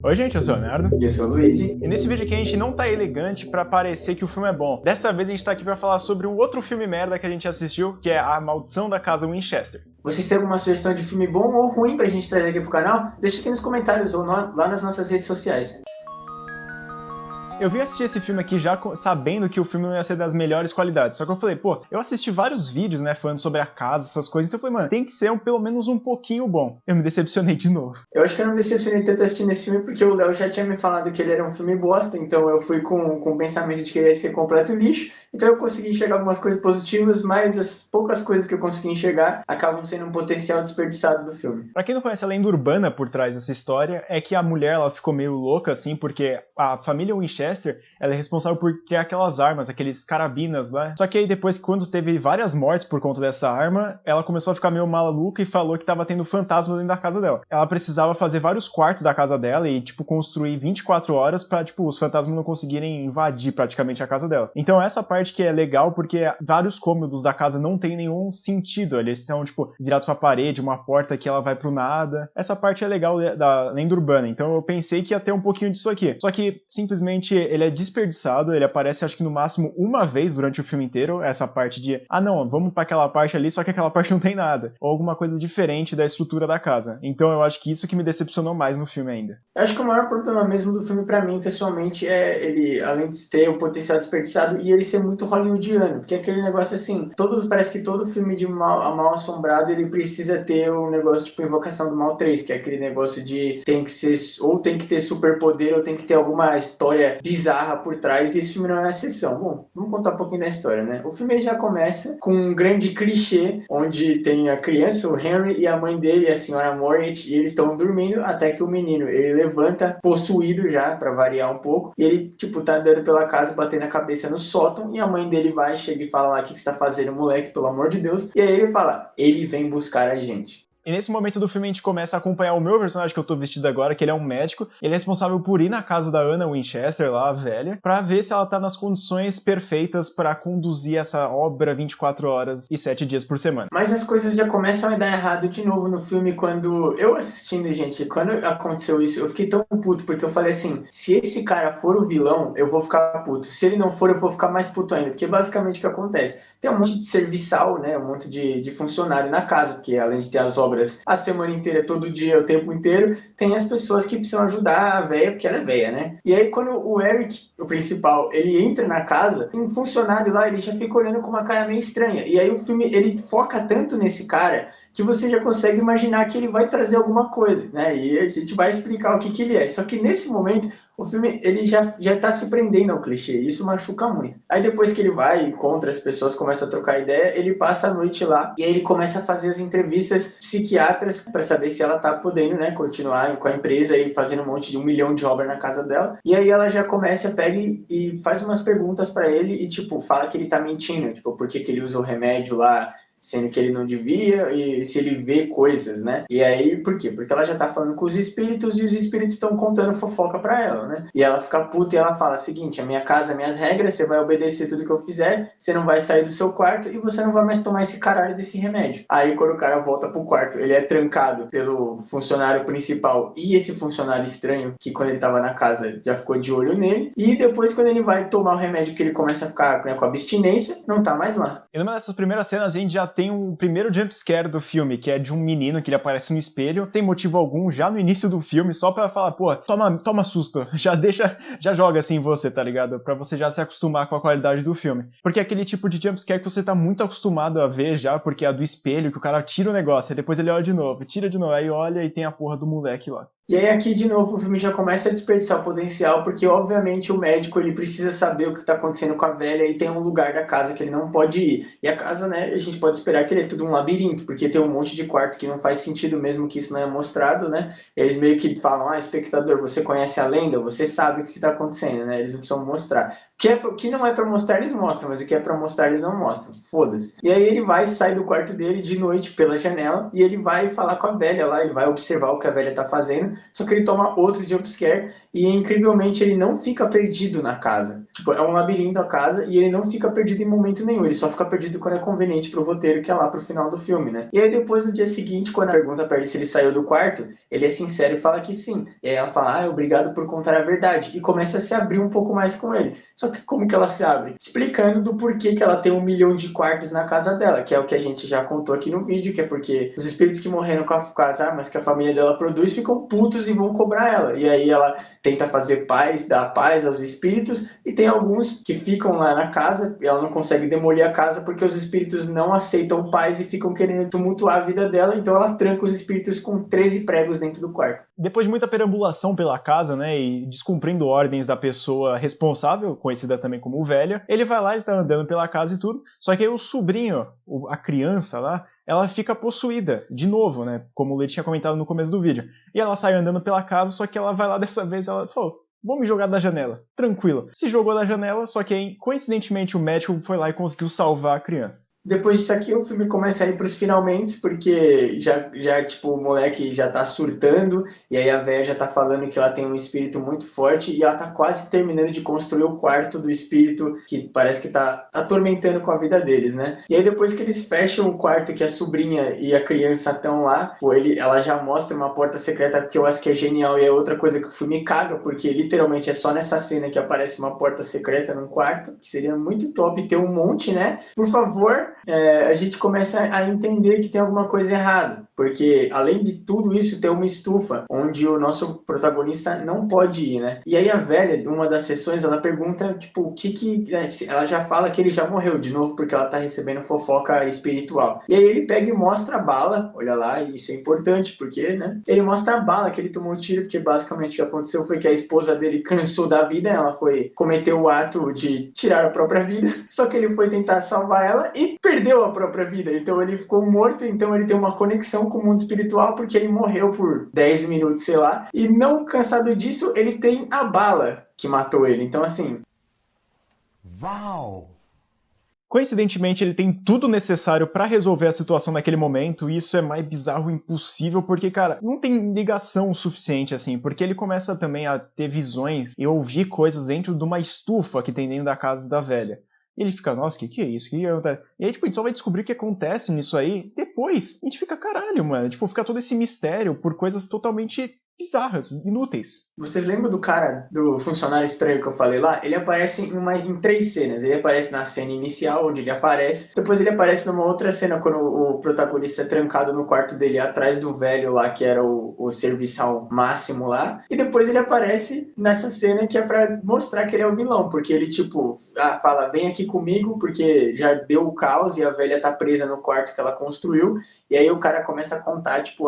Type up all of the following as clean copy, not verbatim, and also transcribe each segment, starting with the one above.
Oi gente, eu sou o Leonardo. E eu sou o Luigi. E nesse vídeo aqui a gente não tá elegante pra parecer que o filme é bom. Dessa vez a gente tá aqui pra falar sobre um outro filme merda que a gente assistiu, que é A Maldição da Casa Winchester. Vocês têm alguma sugestão de filme bom ou ruim pra gente trazer aqui pro canal? Deixa aqui nos comentários ou lá nas nossas redes sociais. Eu vim assistir esse filme aqui já sabendo que o filme não ia ser das melhores qualidades. Só que eu falei, pô, eu assisti vários vídeos, né, falando sobre a casa, essas coisas. Então eu falei, mano, tem que ser pelo menos um pouquinho bom. Eu me decepcionei de novo. Eu acho que eu não me decepcionei tanto assistindo esse filme porque o Léo já tinha me falado que ele era um filme bosta. Então eu fui com o pensamento de que ele ia ser completo lixo. Então eu consegui enxergar algumas coisas positivas, mas as poucas coisas que eu consegui enxergar acabam sendo um potencial desperdiçado do filme. Pra quem não conhece a lenda urbana por trás dessa história, é que a mulher, ela ficou meio louca, assim, porque a família Winchester, ela é responsável por ter aquelas armas, aqueles carabinas lá. Só que aí depois, quando teve várias mortes por conta dessa arma, ela começou a ficar meio maluca e falou que tava tendo fantasma dentro da casa dela. Ela precisava fazer vários quartos da casa dela e, tipo, construir 24 horas pra, tipo, os fantasmas não conseguirem invadir praticamente a casa dela. Então essa parte que é legal porque vários cômodos da casa não tem nenhum sentido. Eles são, tipo, virados pra parede, uma porta que ela vai pro nada. Essa parte é legal da lenda urbana. Então eu pensei que ia ter um pouquinho disso aqui. Só que, simplesmente, ele é desperdiçado. Ele aparece, acho que no máximo uma vez durante o filme inteiro. Essa parte de, não, vamos pra aquela parte ali, só que aquela parte não tem nada. Ou alguma coisa diferente da estrutura da casa. Então eu acho que isso que me decepcionou mais no filme ainda. Eu acho que o maior problema mesmo do filme pra mim, pessoalmente, é ele, além de ter o potencial desperdiçado, e ele ser muito hollywoodiano, porque é aquele negócio assim, parece que todo filme de mal assombrado, ele precisa ter um negócio tipo Invocação do Mal 3, que é aquele negócio de tem que ter superpoder, ou tem que ter alguma história bizarra por trás, e esse filme não é uma exceção. Bom, vamos contar um pouquinho da história, né? O filme já começa com um grande clichê, onde tem a criança, o Henry, e a mãe dele, a senhora Morritt, e eles estão dormindo, até que o menino, ele levanta, possuído já, pra variar um pouco, e ele, tipo, tá andando pela casa, batendo a cabeça no sótão, e a mãe dele chega e fala lá, o que você tá fazendo, moleque, pelo amor de Deus, e aí ele fala, ele vem buscar a gente. E nesse momento do filme a gente começa a acompanhar o meu personagem que eu tô vestido agora, que ele é um médico. Ele é responsável por ir na casa da Anna Winchester, lá, a velha, pra ver se ela tá nas condições perfeitas pra conduzir essa obra 24 horas e 7 dias por semana. Mas as coisas já começam a dar errado de novo no filme quando... Eu assistindo, gente, quando aconteceu isso, eu fiquei tão puto, porque eu falei assim, se esse cara for o vilão, eu vou ficar puto. Se ele não for, eu vou ficar mais puto ainda, porque basicamente o que acontece? Tem um monte de serviçal, né, um monte de funcionário na casa, porque além de ter as obras a semana inteira, todo dia, o tempo inteiro, tem as pessoas que precisam ajudar a véia, porque ela é véia, né? E aí quando o Eric, o principal, ele entra na casa, um funcionário lá, ele já fica olhando com uma cara meio estranha. E aí o filme, ele foca tanto nesse cara que você já consegue imaginar que ele vai trazer alguma coisa, né? E a gente vai explicar o que ele é. Só que nesse momento, o filme, ele já tá se prendendo ao clichê, isso machuca muito. Aí depois que ele vai e encontra as pessoas, começa a trocar ideia, ele passa a noite lá e aí ele começa a fazer as entrevistas psiquiatras para saber se ela tá podendo, né, continuar com a empresa e fazendo um milhão de obras na casa dela. E aí ela já começa, pega e faz umas perguntas para ele e, tipo, fala que ele tá mentindo, tipo, por que ele usa o remédio lá, sendo que ele não devia, e se ele vê coisas, né? E aí, por quê? Porque ela já tá falando com os espíritos e os espíritos estão contando fofoca pra ela, né? E ela fica puta e ela fala, seguinte, a minha casa, minhas regras, você vai obedecer tudo que eu fizer, você não vai sair do seu quarto e você não vai mais tomar esse caralho desse remédio. Aí, quando o cara volta pro quarto, ele é trancado pelo funcionário principal e esse funcionário estranho, que quando ele tava na casa, já ficou de olho nele, e depois, quando ele vai tomar o remédio, que ele começa a ficar, né, com abstinência, não tá mais lá. E numa dessas primeiras cenas, a gente já tem o primeiro jumpscare do filme, que é de um menino que ele aparece no espelho, sem motivo algum, já no início do filme, só pra falar, pô, toma susto, já joga assim em você, tá ligado? Pra você já se acostumar com a qualidade do filme. Porque é aquele tipo de jumpscare que você tá muito acostumado a ver já, porque é a do espelho, que o cara tira o negócio, aí depois ele olha de novo, tira de novo, aí olha e tem a porra do moleque lá. E aí aqui de novo o filme já começa a desperdiçar o potencial, porque obviamente o médico ele precisa saber o que está acontecendo com a velha e tem um lugar da casa que ele não pode ir. E a casa, né, a gente pode esperar que ele é tudo um labirinto, porque tem um monte de quarto que não faz sentido mesmo que isso não é mostrado, né? E eles meio que falam, espectador, você conhece a lenda, você sabe o que está acontecendo, né? Eles não precisam mostrar. O que não é para mostrar, eles mostram, mas o que é para mostrar, eles não mostram. Foda-se. E aí ele sai do quarto dele de noite pela janela e ele vai falar com a velha lá, ele vai observar o que a velha tá fazendo. só que ele toma outro jumpscare e incrivelmente ele não fica perdido na casa. Tipo, é um labirinto a casa e ele não fica perdido em momento nenhum, ele só fica perdido quando é conveniente pro roteiro, que é lá pro final do filme, né? E aí depois, no dia seguinte, quando a pergunta pra ele se ele saiu do quarto, ele é sincero e fala que sim. E aí ela fala, obrigado por contar a verdade. E começa a se abrir um pouco mais com ele. Só que como que ela se abre? Explicando do porquê que ela tem 1 milhão de quartos na casa dela, que é o que a gente já contou aqui no vídeo, que é porque os espíritos que morreram com as armas que a família dela produz ficam putos e vão cobrar ela. E aí ela tenta fazer paz, dar paz aos espíritos, e tem alguns que ficam lá na casa, e ela não consegue demolir a casa porque os espíritos não aceitam paz e ficam querendo tumultuar a vida dela, então ela tranca os espíritos com 13 pregos dentro do quarto. Depois de muita perambulação pela casa, né, e descumprindo ordens da pessoa responsável, conhecida também como velha, ele vai lá, ele tá andando pela casa e tudo, só que aí o sobrinho, a criança lá, ela fica possuída, de novo, né, como o Lê tinha comentado no começo do vídeo. E ela sai andando pela casa, só que ela vai lá dessa vez, ela falou, vou me jogar da janela, tranquilo. Se jogou da janela, só que aí, coincidentemente, o médico foi lá e conseguiu salvar a criança. Depois disso aqui, o filme começa a ir pros finalmente, porque já tipo, o moleque já tá surtando, e aí a véia já tá falando que ela tem um espírito muito forte, e ela tá quase terminando de construir o quarto do espírito, que parece que tá atormentando com a vida deles, né? E aí depois que eles fecham o quarto, que a sobrinha e a criança estão lá, pô, ela já mostra uma porta secreta, que eu acho que é genial, e é outra coisa que o filme caga, porque literalmente é só nessa cena que aparece uma porta secreta num quarto, que seria muito top ter um monte, né? Por favor, a gente começa a entender que tem alguma coisa errada, porque além de tudo isso tem uma estufa onde o nosso protagonista não pode ir, né? E aí a velha, numa das sessões, ela pergunta, tipo, o que ela já fala que ele já morreu de novo porque ela tá recebendo fofoca espiritual. E aí ele pega e mostra a bala, olha lá, e isso é importante porque, né? Ele mostra a bala que ele tomou tiro, porque basicamente o que aconteceu foi que a esposa dele cansou da vida, ela foi cometer o ato de tirar a própria vida, só que ele foi tentar salvar ela e perdeu a própria vida, então ele ficou morto, então ele tem uma conexão com o mundo espiritual porque ele morreu por 10 minutos, sei lá, e não cansado disso, ele tem a bala que matou ele, então assim... Uau! Coincidentemente, ele tem tudo necessário pra resolver a situação naquele momento, e isso é mais bizarro impossível, porque, cara, não tem ligação suficiente, assim, porque ele começa também a ter visões e ouvir coisas dentro de uma estufa que tem dentro da casa da velha. E ele fica, nossa, que é isso? Que acontece? E aí, tipo, a gente só vai descobrir o que acontece nisso aí depois. A gente fica, caralho, mano. Tipo, fica todo esse mistério por coisas totalmente bizarras, inúteis. Vocês lembram do cara, do funcionário estranho que eu falei lá? Ele aparece em 3 cenas. Ele aparece na cena inicial, onde ele aparece. Depois ele aparece numa outra cena, quando o protagonista é trancado no quarto dele, atrás do velho lá, que era o serviçal máximo lá. E depois ele aparece nessa cena que é pra mostrar que ele é o vilão. Porque ele, tipo, fala, vem aqui comigo, porque já deu o caos e a velha tá presa no quarto que ela construiu. E aí o cara começa a contar, tipo,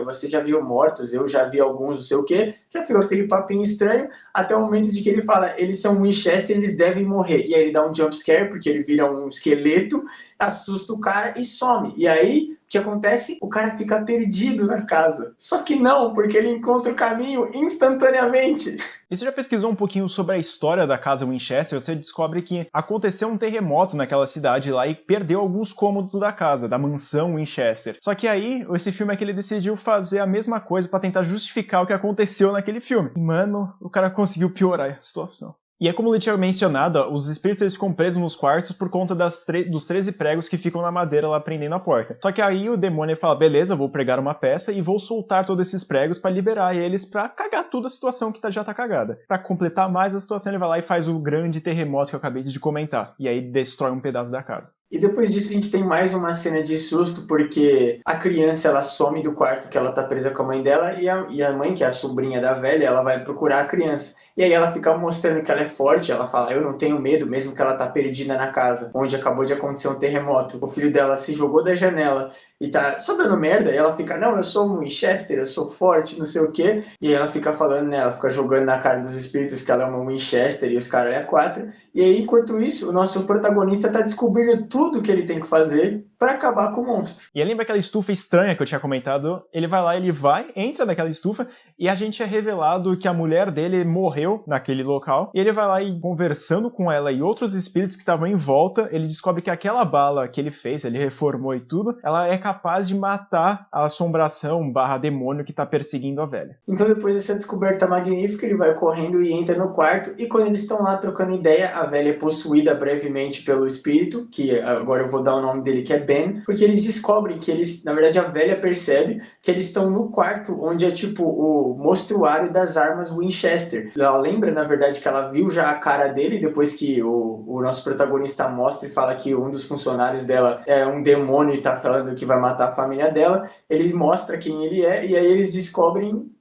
você já viu mortos, eu já vi alguns, não sei o quê, já ficou aquele papinho estranho, até o momento de que ele fala, eles são Winchester, eles devem morrer. E aí ele dá um jumpscare, porque ele vira um esqueleto, assusta o cara e some. E aí, o que acontece? O cara fica perdido na casa. Só que não, porque ele encontra o caminho instantaneamente. E você já pesquisou um pouquinho sobre a história da casa Winchester, você descobre que aconteceu um terremoto naquela cidade lá e perdeu alguns cômodos da casa, da mansão Winchester. Só que aí, esse filme é que ele decidiu fazer a mesma coisa pra tentar justificar o que aconteceu naquele filme. E, mano, o cara conseguiu piorar a situação. E é como eu tinha mencionado, os espíritos eles ficam presos nos quartos por conta dos 13 pregos que ficam na madeira lá prendendo a porta. Só que aí o demônio fala, beleza, vou pregar uma peça e vou soltar todos esses pregos pra liberar eles pra cagar toda a situação que já tá cagada. Pra completar mais a situação, ele vai lá e faz o grande terremoto que eu acabei de comentar. E aí destrói um pedaço da casa. E depois disso a gente tem mais uma cena de susto, porque a criança ela some do quarto que ela tá presa com a mãe dela, e a mãe, que é a sobrinha da velha, ela vai procurar a criança. E aí ela fica mostrando que ela é forte, ela fala, eu não tenho medo, mesmo que ela tá perdida na casa, onde acabou de acontecer um terremoto. O filho dela se jogou da janela e tá só dando merda, e ela fica, não, eu sou um Winchester, eu sou forte, não sei o quê. E aí ela fica falando, né, ela fica jogando na cara dos espíritos que ela é uma Winchester e os caras é 4. E aí, enquanto isso, o nosso protagonista tá descobrindo tudo que ele tem que fazer pra acabar com o monstro. E aí lembra aquela estufa estranha que eu tinha comentado? Ele vai lá, entra naquela estufa e a gente é revelado que a mulher dele morreu naquele local. E ele vai lá e conversando com ela e outros espíritos que estavam em volta, ele descobre que aquela bala que ele fez, ele reformou e tudo, ela é capaz de matar a assombração / demônio que tá perseguindo a velha. Então depois dessa descoberta magnífica, ele vai correndo e entra no quarto, e quando eles estão lá trocando ideia, a velha é possuída brevemente pelo espírito, que agora eu vou dar o nome dele, que é Ben, porque eles descobrem que eles, na verdade a velha percebe que eles estão no quarto, onde é tipo o mostruário das armas Winchester. Ela lembra, na verdade, que ela viu já a cara dele, depois que o nosso protagonista mostra e fala que um dos funcionários dela é um demônio e tá falando que vai matar a família dela. Ele mostra quem ele é, e aí eles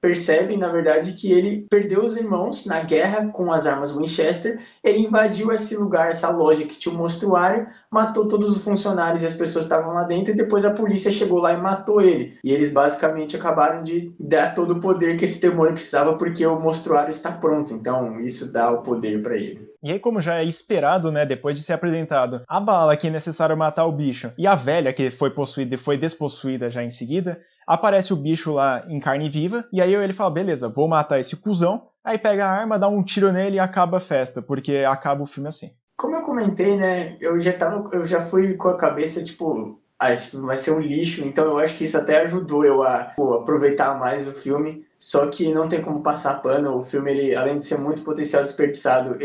percebem, na verdade, que ele perdeu os irmãos na guerra com as armas Winchester. Ele invadiu esse lugar, essa loja que tinha um mostruário, matou todos os funcionários e as pessoas estavam lá dentro, e depois a polícia chegou lá e matou ele. E eles basicamente acabaram de dar todo o poder que esse demônio precisava, porque o mostruário está pronto. Então isso dá o poder para ele. E aí, como já é esperado, né, depois de ser apresentado a bala que é necessário matar o bicho e a velha que foi possuída e foi despossuída já em seguida, aparece o bicho lá em carne viva, e aí ele fala, beleza, vou matar esse cuzão, aí pega a arma, dá um tiro nele e acaba a festa, porque acaba o filme assim. Como eu comentei, né, eu já fui com a cabeça, tipo, esse filme vai ser um lixo, então eu acho que isso até ajudou eu a aproveitar mais o filme, só que não tem como passar pano. O filme, ele, além de ser muito potencial desperdiçado,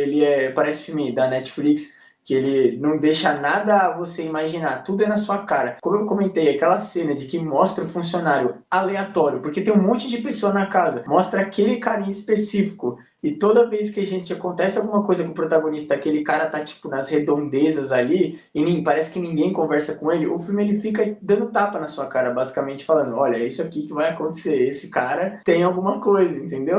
parece filme da Netflix, que ele não deixa nada a você imaginar, tudo é na sua cara. Como eu comentei, aquela cena de que mostra o funcionário aleatório, porque tem um monte de pessoa na casa, mostra aquele carinha específico, e toda vez que acontece alguma coisa com o protagonista, aquele cara tá tipo nas redondezas ali, e nem, parece que ninguém conversa com ele, o filme ele fica dando tapa na sua cara, basicamente falando, olha, é isso aqui que vai acontecer, esse cara tem alguma coisa, entendeu?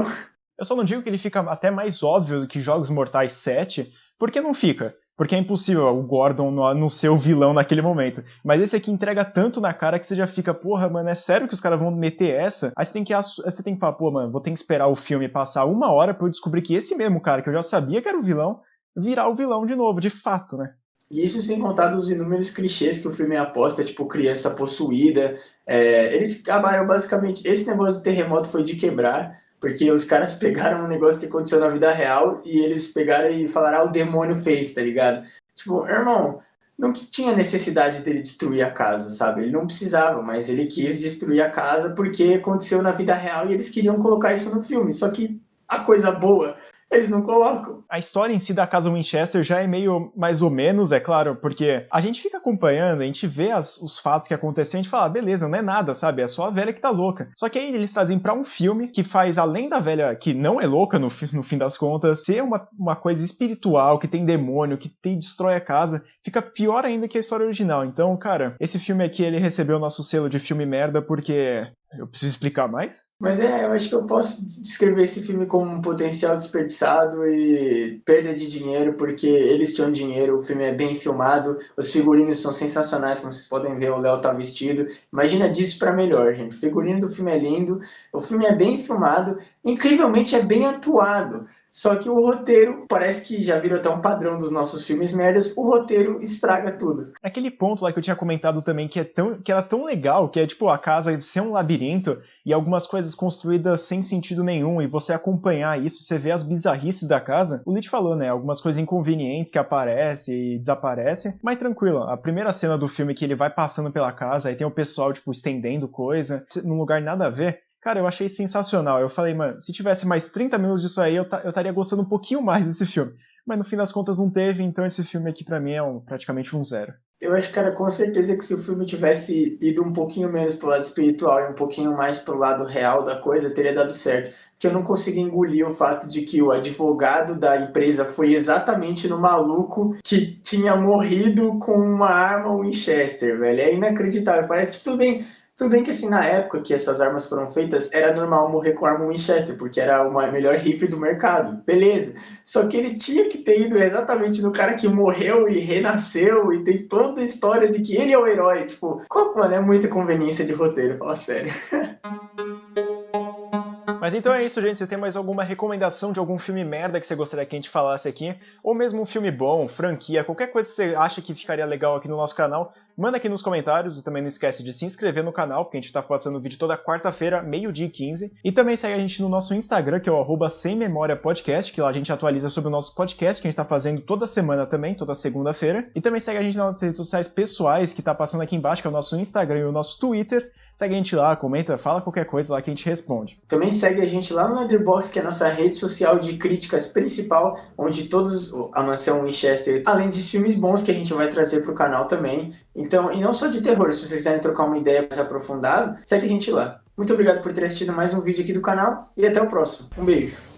Eu só não digo que ele fica até mais óbvio do que Jogos Mortais 7, porque não fica. Porque é impossível o Gordon não ser o vilão naquele momento. Mas esse aqui entrega tanto na cara que você já fica, porra, mano, é sério que os caras vão meter essa? Aí você tem que falar, pô, mano, vou ter que esperar o filme passar 1 hora pra eu descobrir que esse mesmo cara, que eu já sabia que era o vilão, virar o vilão de novo, de fato, né? E isso sem contar dos inúmeros clichês que o filme aposta, tipo criança possuída. Eles acabaram basicamente... Esse negócio do terremoto foi de quebrar, porque os caras pegaram um negócio que aconteceu na vida real e eles pegaram e falaram, o demônio fez, tá ligado? Tipo, irmão, não tinha necessidade dele destruir a casa, sabe? Ele não precisava, mas ele quis destruir a casa porque aconteceu na vida real e eles queriam colocar isso no filme. Só que a coisa boa eles não colocam. A história em si da casa Winchester já é meio mais ou menos, é claro, porque a gente fica acompanhando, a gente vê os fatos que acontecem, a gente fala, beleza, não é nada, sabe? É só a velha que tá louca. Só que aí eles trazem pra um filme que faz, além da velha que não é louca no fim das contas, ser uma coisa espiritual, que tem demônio, que destrói a casa, fica pior ainda que a história original. Então, cara, esse filme aqui, ele recebeu o nosso selo de filme merda porque... Eu preciso explicar mais? Mas eu acho que eu posso descrever esse filme como um potencial desperdiçado e perda de dinheiro, porque eles tinham dinheiro, o filme é bem filmado, os figurinos são sensacionais, como vocês podem ver, o Léo tá vestido. Imagina disso pra melhor, gente. O figurino do filme é lindo, o filme é bem filmado, incrivelmente é bem atuado. Só que o roteiro, parece que já virou até um padrão dos nossos filmes merdas, o roteiro estraga tudo. Aquele ponto lá que eu tinha comentado também, que era tão legal, que é tipo a casa ser um labirinto e algumas coisas construídas sem sentido nenhum, e você acompanhar isso, você vê as bizarrices da casa. O Lit falou, né, algumas coisas inconvenientes que aparecem e desaparecem, mas tranquilo, a primeira cena do filme que ele vai passando pela casa, aí tem o pessoal, tipo, estendendo coisa, num lugar nada a ver. Cara, eu achei sensacional. Eu falei, mano, se tivesse mais 30 minutos disso aí, eu estaria gostando um pouquinho mais desse filme. Mas no fim das contas não teve, então esse filme aqui pra mim é praticamente um 0. Eu acho, cara, com certeza que se o filme tivesse ido um pouquinho menos pro lado espiritual e um pouquinho mais pro lado real da coisa, teria dado certo. Porque eu não consegui engolir o fato de que o advogado da empresa foi exatamente no maluco que tinha morrido com uma arma Winchester, velho. É inacreditável. Parece que tudo bem que assim, na época que essas armas foram feitas, era normal morrer com arma Winchester, porque era o melhor rifle do mercado. Beleza. Só que ele tinha que ter ido exatamente no cara que morreu e renasceu, e tem toda a história de que ele é o herói. Tipo, mano, é muita conveniência de roteiro, fala sério. Mas então é isso, gente. Você tem mais alguma recomendação de algum filme merda que você gostaria que a gente falasse aqui? Ou mesmo um filme bom, franquia, qualquer coisa que você acha que ficaria legal aqui no nosso canal, manda aqui nos comentários. E também não esquece de se inscrever no canal, porque a gente tá passando vídeo toda quarta-feira, 12h15. E também segue a gente no nosso Instagram, que é o @semmemoriapodcast, que lá a gente atualiza sobre o nosso podcast, que a gente tá fazendo toda semana também, toda segunda-feira. E também segue a gente nas nossas redes sociais pessoais, que tá passando aqui embaixo, que é o nosso Instagram e o nosso Twitter. Segue a gente lá, comenta, fala qualquer coisa lá que a gente responde. Também segue a gente lá no Letterboxd, que é a nossa rede social de críticas principal, onde todos a Mansão Winchester, além de filmes bons que a gente vai trazer pro canal também. Então, e não só de terror, se vocês quiserem trocar uma ideia mais aprofundada, segue a gente lá. Muito obrigado por ter assistido mais um vídeo aqui do canal e até o próximo. Um beijo.